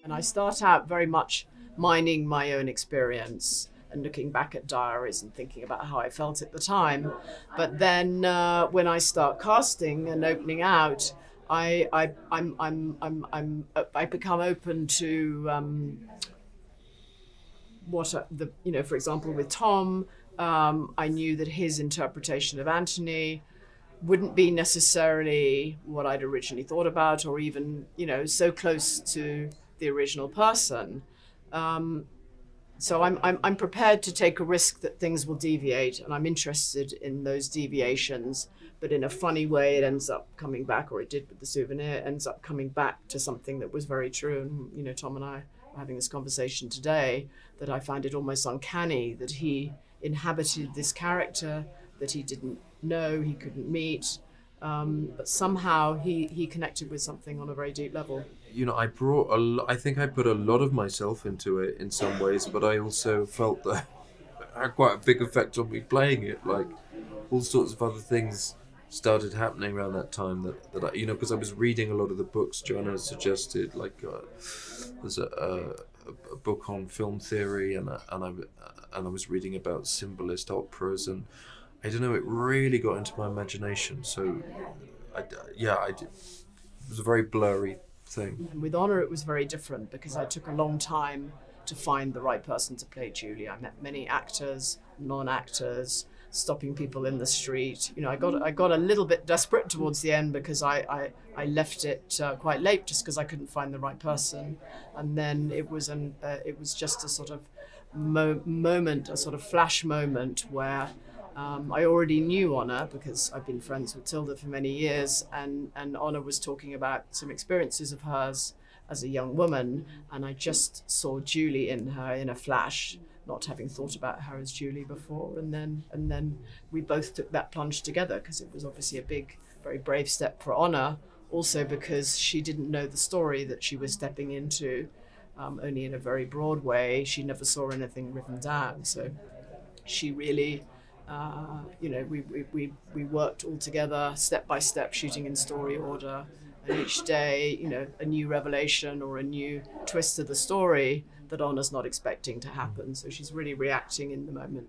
And I start out very much mining my own experience and looking back at diaries and thinking about how I felt at the time. But then when I start casting and opening out, I become open to for example, with Tom, I knew that his interpretation of Anthony wouldn't be necessarily what I'd originally thought about, or even, so close to the original person. So I'm prepared to take a risk that things will deviate, and I'm interested in those deviations. But in a funny way, it ends up coming back, or it did with the Souvenir, ends up coming back to something that was very true. And Tom and I were having this conversation today, that I find it almost uncanny that he inhabited this character that he didn't know, he couldn't meet, but somehow he connected with something on a very deep level. I think I put a lot of myself into it in some ways, but I also felt that it had quite a big effect on me playing it. Like, all sorts of other things started happening around that time that I, because I was reading a lot of the books Joanna suggested. Like, there's a book on film theory, and I was reading about symbolist operas, and I don't know, it really got into my imagination. So, I did. It was a very blurry thing. And with Honor, it was very different because I took a long time to find the right person to play Julie. I met many actors, non-actors, stopping people in the street. I got a little bit desperate towards the end because I left it quite late just because I couldn't find the right person. And then it was just a sort of moment, a sort of flash moment where I already knew Honor because I've been friends with Tilda for many years, and Honor was talking about some experiences of hers as a young woman, and I just saw Julie in her in a flash, not having thought about her as Julie before, and then we both took that plunge together because it was obviously a big, very brave step for Honor, also because she didn't know the story that she was stepping into, only in a very broad way. She never saw anything written down, so she really. We worked all together, step by step, shooting in story order. And each day, a new revelation or a new twist to the story that Honor's not expecting to happen. So she's really reacting in the moment.